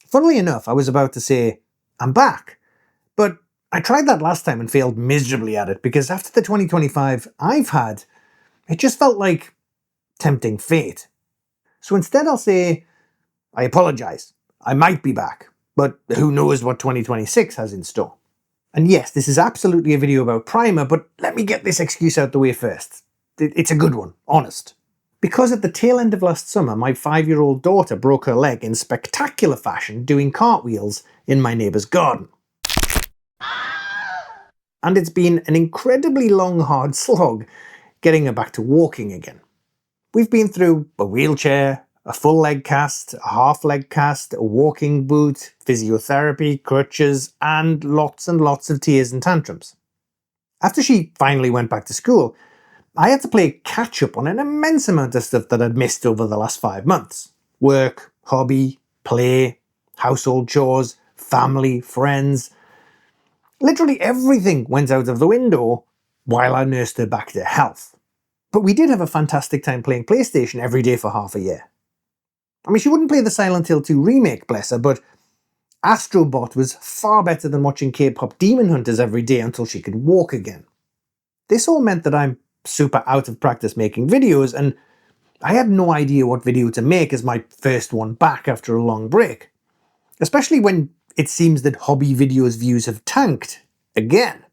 Funnily enough, I was about to say, I'm back. But I tried that last time and failed miserably at it because after the 2025 I've had, it just felt like tempting fate. So instead I'll say, I apologise. I might be back, but who knows what 2026 has in store. And yes, this is absolutely a video about Primer, but let me get this excuse out the way first. It's a good one, honest. Because at the tail end of last summer, my 5-year-old daughter broke her leg in spectacular fashion doing cartwheels in my neighbour's garden. And it's been an incredibly long, hard slog getting her back to walking again. We've been through a wheelchair, a full leg cast, a half leg cast, a walking boot, physiotherapy, crutches, and lots of tears and tantrums. After she finally went back to school, I had to play catch up on an immense amount of stuff that I'd missed over the last 5 months. Work, hobby, play, household chores, family, friends. Literally everything went out of the window while I nursed her back to health. But we did have a fantastic time playing PlayStation every day for half a year. I mean, she wouldn't play the Silent Hill 2 remake, bless her, but Astrobot was far better than watching K-pop Demon Hunters every day until she could walk again. This all meant that I'm super out of practice making videos, and I had no idea what video to make as my first one back after a long break. Especially when it seems that hobby videos views have tanked again.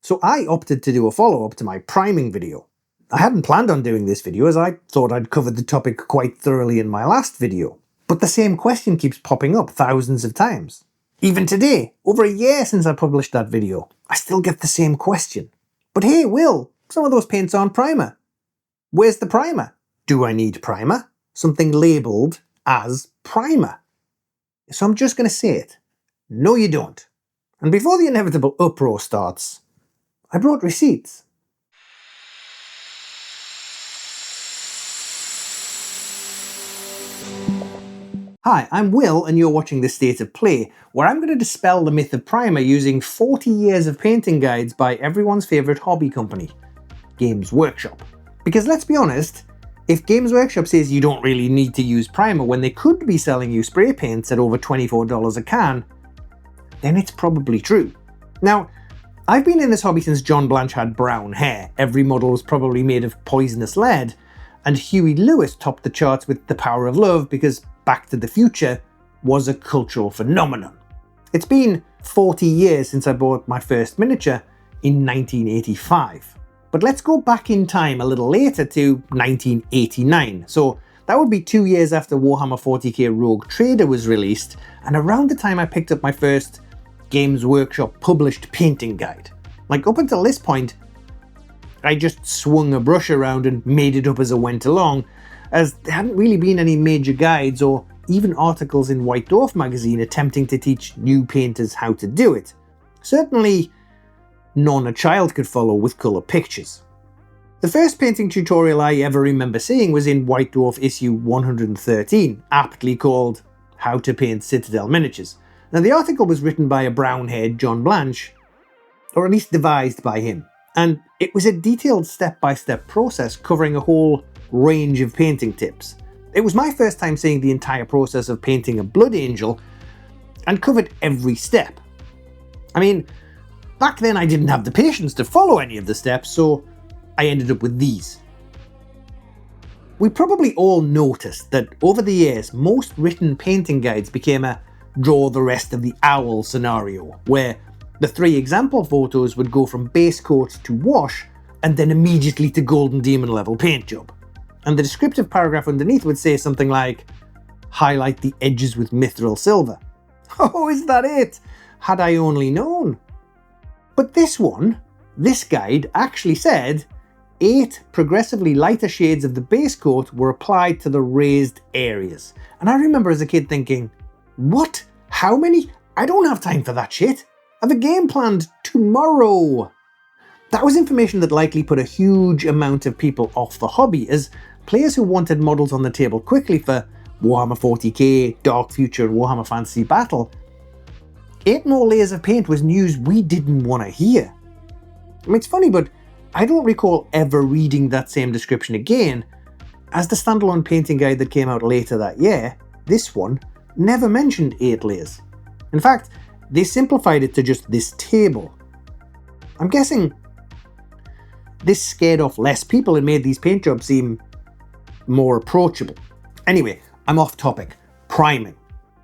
So I opted to do a follow-up to my priming video. I hadn't planned on doing this video as I thought I'd covered the topic quite thoroughly in my last video. But the same question keeps popping up thousands of times. Even today, over a year since I published that video, I still get the same question. But hey, Will, some of those paints aren't primer. Where's the primer? Do I need primer? Something labelled as primer. So I'm just going to say it. No, you don't. And before the inevitable uproar starts, I brought receipts. Hi, I'm Will and you're watching The State of Play, where I'm going to dispel the myth of primer using 40 years of painting guides by everyone's favourite hobby company, Games Workshop. Because let's be honest, if Games Workshop says you don't really need to use primer when they could be selling you spray paints at over $24 a can, then it's probably true. Now, I've been in this hobby since John Blanche had brown hair, every model was probably made of poisonous lead, and Huey Lewis topped the charts with The Power of Love because Back to the Future was a cultural phenomenon. It's been 40 years since I bought my first miniature in 1985. But let's go back in time a little later to 1989. So that would be 2 years after Warhammer 40k Rogue Trader was released, and around the time I picked up my first Games Workshop published painting guide. Like up until this point, I just swung a brush around and made it up as I went along, as there hadn't really been any major guides or even articles in White Dwarf magazine attempting to teach new painters how to do it. Certainly none a child could follow with colour pictures. The first painting tutorial I ever remember seeing was in White Dwarf issue 113, aptly called How to Paint Citadel Miniatures. Now the article was written by a brown-haired John Blanche, or at least devised by him, and it was a detailed step-by-step process covering a whole range of painting tips. It was my first time seeing the entire process of painting a blood angel and covered every step. I mean, back then I didn't have the patience to follow any of the steps, so I ended up with these. We probably all noticed that over the years most written painting guides became a draw the rest of the owl scenario, where the 3 example photos would go from base coat to wash and then immediately to Golden Demon level paint job. And the descriptive paragraph underneath would say something like, highlight the edges with mithril silver. Oh, is that it? Had I only known. But this guide actually said 8 progressively lighter shades of the base coat were applied to the raised areas. And I remember as a kid thinking, what? How many? I don't have time for that shit. I have a game planned tomorrow. That was information that likely put a huge amount of people off the hobby, as players who wanted models on the table quickly for Warhammer 40k, Dark Future, and Warhammer Fantasy Battle, 8 more layers of paint was news we didn't want to hear. I mean, it's funny, but I don't recall ever reading that same description again, as the standalone painting guide that came out later that year, this one, never mentioned 8 layers. In fact, they simplified it to just this table. I'm guessing this scared off less people and made these paint jobs seem more approachable. Anyway, I'm off topic. Priming.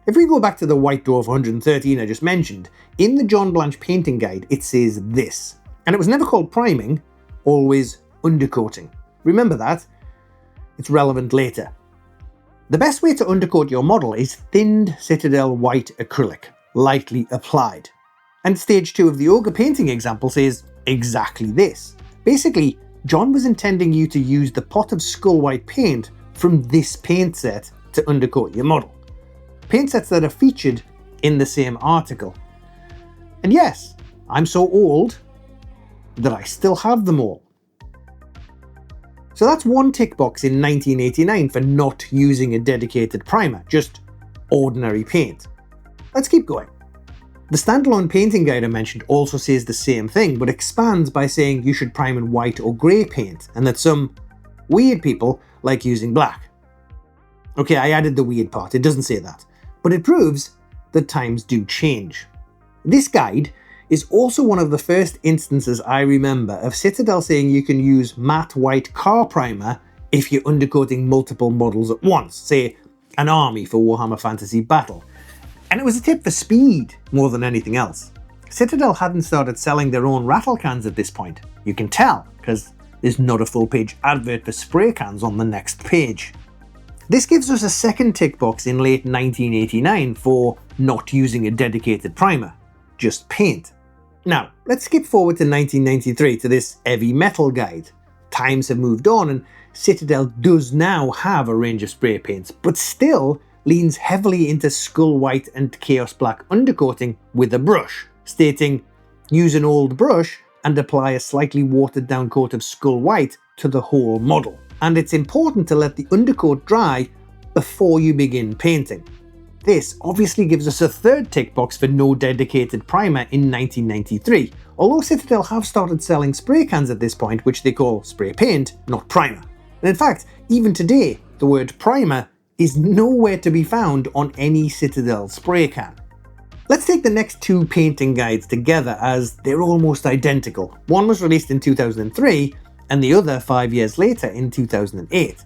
If we go back to the White Dwarf 113 I just mentioned, in the John Blanche painting guide it says this. And it was never called priming, always undercoating. Remember that? It's relevant later. The best way to undercoat your model is thinned Citadel white acrylic, lightly applied. And stage 2 of the ogre painting example says exactly this. Basically, John was intending you to use the pot of skull white paint from this paint set to undercoat your model. Paint sets that are featured in the same article. And yes, I'm so old that I still have them all. So that's one tick box in 1989 for not using a dedicated primer, just ordinary paint. Let's keep going. The standalone painting guide I mentioned also says the same thing, but expands by saying you should prime in white or grey paint, and that some weird people like using black. Okay, I added the weird part, it doesn't say that, but it proves that times do change. This guide is also one of the first instances I remember of Citadel saying you can use matte white car primer if you're undercoating multiple models at once, say an army for Warhammer Fantasy Battle. And it was a tip for speed more than anything else. Citadel hadn't started selling their own rattle cans at this point. You can tell, because there's not a full page advert for spray cans on the next page. This gives us a second tick box in late 1989 for not using a dedicated primer, just paint. Now, let's skip forward to 1993 to this heavy metal guide. Times have moved on and Citadel does now have a range of spray paints, but still leans heavily into skull white and chaos black undercoating with a brush, stating, use an old brush and apply a slightly watered down coat of skull white to the whole model. And it's important to let the undercoat dry before you begin painting. This obviously gives us a third tick box for no dedicated primer in 1993, although Citadel have started selling spray cans at this point, which they call spray paint, not primer. And in fact, even today, the word primer is nowhere to be found on any Citadel spray can. Let's take the next two painting guides together as they're almost identical. One was released in 2003 and the other 5 years later in 2008.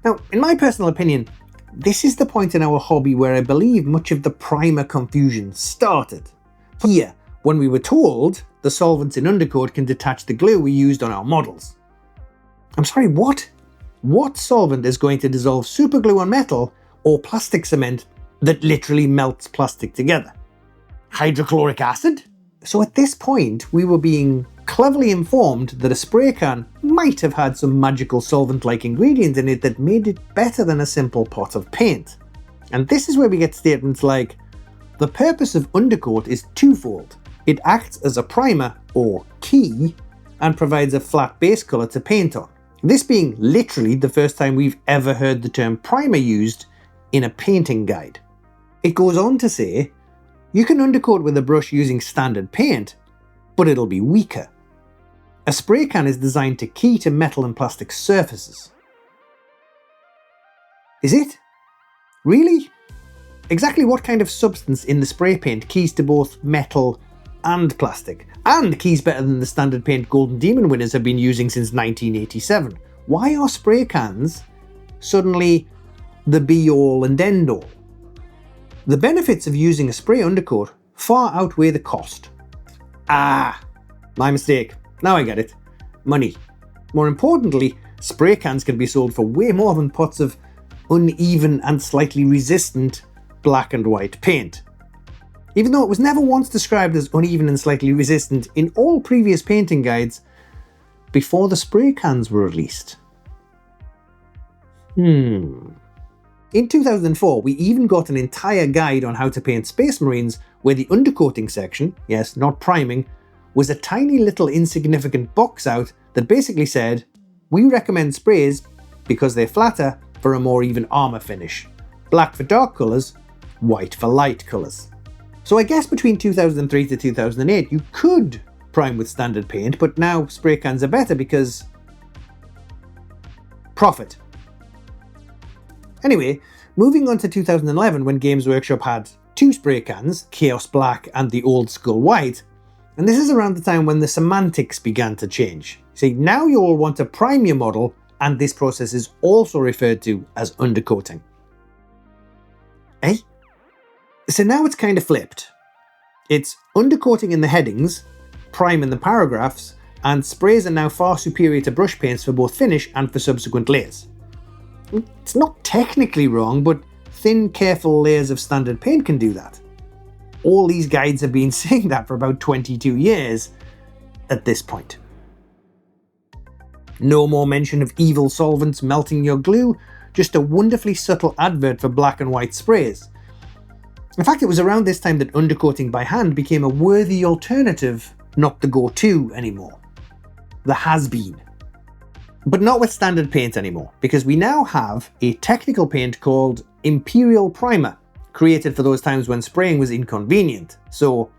Now, in my personal opinion, this is the point in our hobby where I believe much of the primer confusion started. Here, when we were told the solvents in undercoat can detach the glue we used on our models. I'm sorry, what? What solvent is going to dissolve superglue on metal or plastic cement that literally melts plastic together? Hydrochloric acid? So at this point, we were being cleverly informed that a spray can might have had some magical solvent-like ingredient in it that made it better than a simple pot of paint. And this is where we get statements like, the purpose of undercoat is twofold. It acts as a primer, or key, and provides a flat base colour to paint on. This being literally the first time we've ever heard the term primer used in a painting guide. It goes on to say, you can undercoat with a brush using standard paint, but it'll be weaker. A spray can is designed to key to metal and plastic surfaces. Is it? Really? Exactly what kind of substance in the spray paint keys to both metal and plastic? And keys better than the standard paint Golden Demon winners have been using since 1987. Why are spray cans suddenly the be-all and end-all? The benefits of using a spray undercoat far outweigh the cost. Ah, my mistake. Now I get it. Money. More importantly, spray cans can be sold for way more than pots of uneven and slightly resistant black and white paint. Even though it was never once described as uneven and slightly resistant in all previous painting guides before the spray cans were released. In 2004, we even got an entire guide on how to paint Space Marines where the undercoating section, yes, not priming, was a tiny little insignificant box out that basically said, we recommend sprays because they're flatter for a more even armour finish. Black for dark colours, white for light colours. So I guess between 2003 to 2008 you could prime with standard paint, but now spray cans are better because... profit. Anyway, moving on to 2011 when Games Workshop had two spray cans, Chaos Black and the Old School White, and this is around the time when the semantics began to change. See, now you all want to prime your model, and this process is also referred to as undercoating. Eh? So now it's kind of flipped. It's undercoating in the headings, prime in the paragraphs, and sprays are now far superior to brush paints for both finish and for subsequent layers. It's not technically wrong, but thin, careful layers of standard paint can do that. All these guides have been saying that for about 22 years at this point. No more mention of evil solvents melting your glue, just a wonderfully subtle advert for black and white sprays. In fact, it was around this time that undercoating by hand became a worthy alternative, not the go-to anymore. The has-been. But not with standard paint anymore, because we now have a technical paint called Imperial Primer, created for those times when spraying was inconvenient, so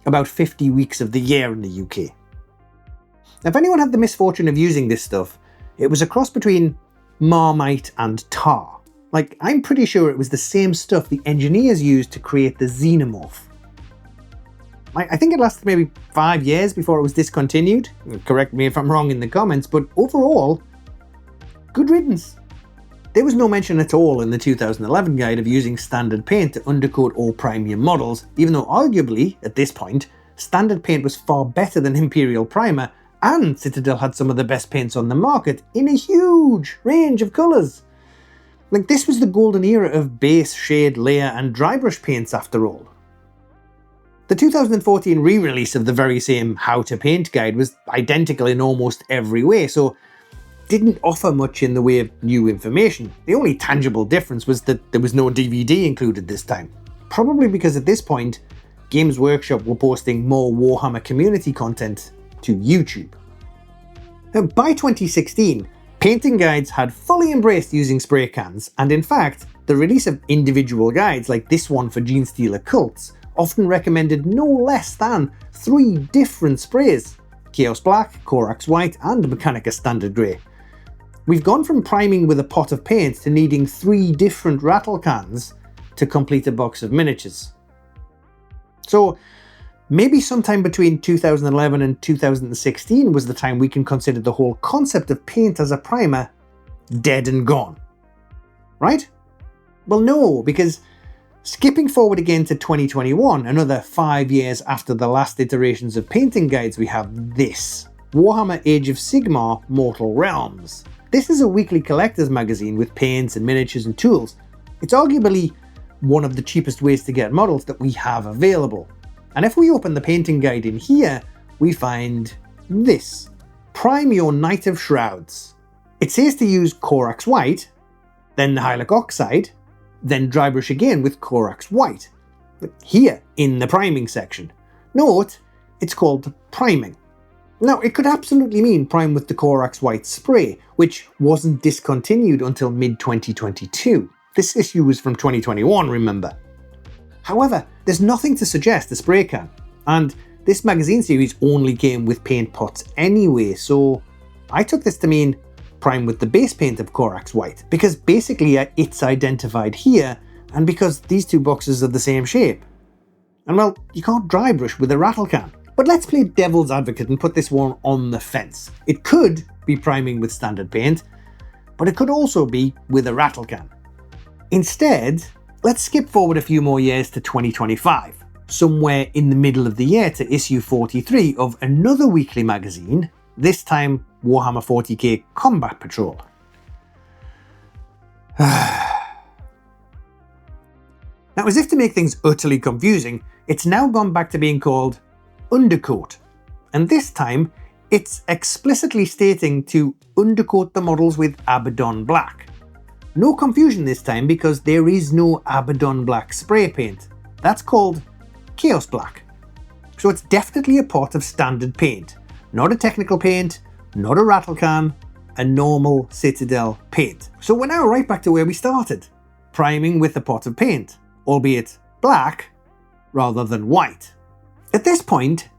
about 50 weeks of the year in the UK. If anyone had the misfortune of using this stuff, it was a cross between Marmite and tar. Like, I'm pretty sure it was the same stuff the engineers used to create the Xenomorph. I think it lasted maybe 5 years before it was discontinued. Correct me if I'm wrong in the comments, but overall, good riddance. There was no mention at all in the 2011 guide of using standard paint to undercoat or prime your models, even though arguably, at this point, standard paint was far better than Imperial Primer, and Citadel had some of the best paints on the market in a huge range of colours. Like, this was the golden era of base, shade, layer and dry brush paints after all. The 2014 re-release of the very same How to Paint guide was identical in almost every way, so didn't offer much in the way of new information. The only tangible difference was that there was no DVD included this time. Probably because at this point, Games Workshop were posting more Warhammer community content to YouTube. Now, by 2016, painting guides had fully embraced using spray cans, and in fact, the release of individual guides like this one for Genestealer Cults often recommended no less than 3 different sprays: Chaos Black, Corax White and Mechanica Standard Grey. We've gone from priming with a pot of paint to needing 3 different rattle cans to complete a box of miniatures. So maybe sometime between 2011 and 2016 was the time we can consider the whole concept of paint as a primer dead and gone. Right? Well, no, because skipping forward again to 2021, another 5 years after the last iterations of painting guides, we have this: Warhammer Age of Sigmar Mortal Realms. This is a weekly collector's magazine with paints and miniatures and tools. It's arguably one of the cheapest ways to get models that we have available. And if we open the painting guide in here, we find this: Prime your Knight of Shrouds. It says to use Corax White, then the Hylic Oxide, then dry brush again with Corax White. Here, in the priming section. Note, it's called priming. Now, it could absolutely mean prime with the Corax White spray, which wasn't discontinued until mid-2022. This issue was from 2021, remember. However, there's nothing to suggest a spray can, and this magazine series only came with paint pots anyway, so I took this to mean prime with the base paint of Corax White, because basically it's identified here, and because these 2 boxes are the same shape. And well, you can't dry brush with a rattle can. But let's play devil's advocate and put this one on the fence. It could be priming with standard paint, but it could also be with a rattle can. Instead, let's skip forward a few more years to 2025, somewhere in the middle of the year to issue 43 of another weekly magazine, this time Warhammer 40k Combat Patrol. Now, as if to make things utterly confusing, it's now gone back to being called Undercoat, and this time it's explicitly stating to undercoat the models with Abaddon Black. No confusion this time, because there is no Abaddon Black spray paint. That's called Chaos Black. So it's definitely a pot of standard paint, not a technical paint, not a rattle can, a normal Citadel paint. So we're now right back to where we started, priming with a pot of paint, albeit black rather than white. At this point,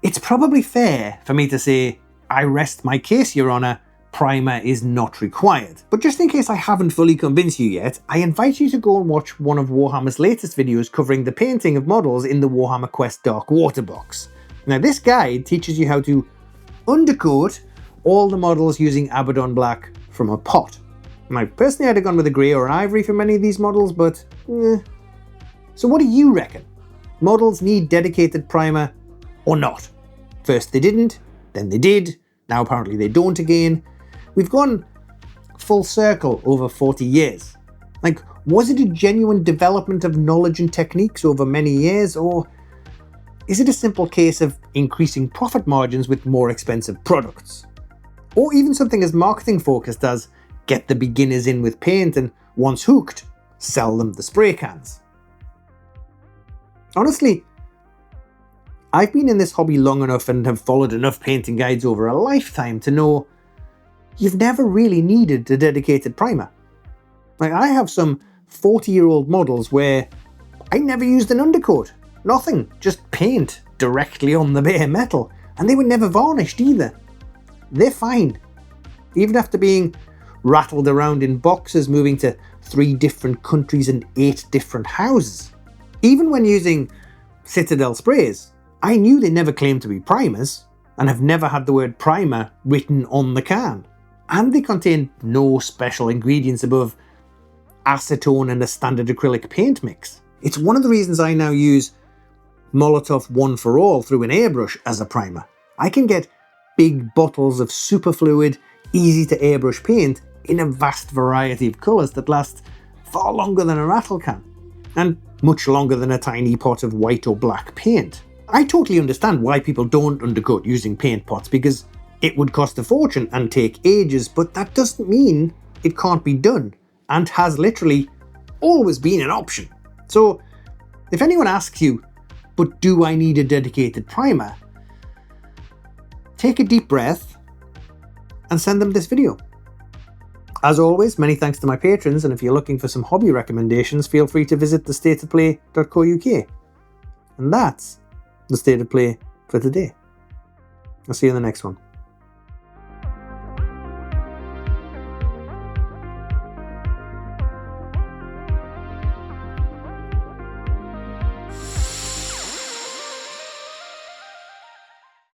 it's probably fair for me to say, I rest my case, Your Honour, primer is not required. But just in case I haven't fully convinced you yet, I invite you to go and watch one of Warhammer's latest videos covering the painting of models in the Warhammer Quest Dark Water box. Now this guide teaches you how to undercoat all the models using Abaddon Black from a pot. Now personally I'd have gone with a grey or an ivory for many of these models, but So what do you reckon? Models need dedicated primer or not? First they didn't, then they did, now apparently they don't again. We've gone full circle over 40 years. Like, was it a genuine development of knowledge and techniques over many years, or is it a simple case of increasing profit margins with more expensive products? Or even something as marketing focused as get the beginners in with paint and once hooked, sell them the spray cans. Honestly, I've been in this hobby long enough and have followed enough painting guides over a lifetime to know you've never really needed a dedicated primer. Like, I have some 40-year-old models where I never used an undercoat. Nothing, just paint directly on the bare metal, and they were never varnished either. They're fine. Even after being rattled around in boxes, moving to 3 different countries and 8 different houses. Even when using Citadel sprays, I knew they never claimed to be primers, and have never had the word primer written on the can. And they contain no special ingredients above acetone and a standard acrylic paint mix. It's one of the reasons I now use Molotow One for All through an airbrush as a primer. I can get big bottles of superfluid, easy to airbrush paint in a vast variety of colours that last far longer than a rattle can, and much longer than a tiny pot of white or black paint. I totally understand why people don't undercoat using paint pots, because it would cost a fortune and take ages, but that doesn't mean it can't be done, and has literally always been an option. So if anyone asks you, but do I need a dedicated primer? Take a deep breath and send them this video. As always, many thanks to my patrons, and if you're looking for some hobby recommendations, feel free to visit thestateofplay.co.uk. And that's the State of Play for today. I'll see you in the next one.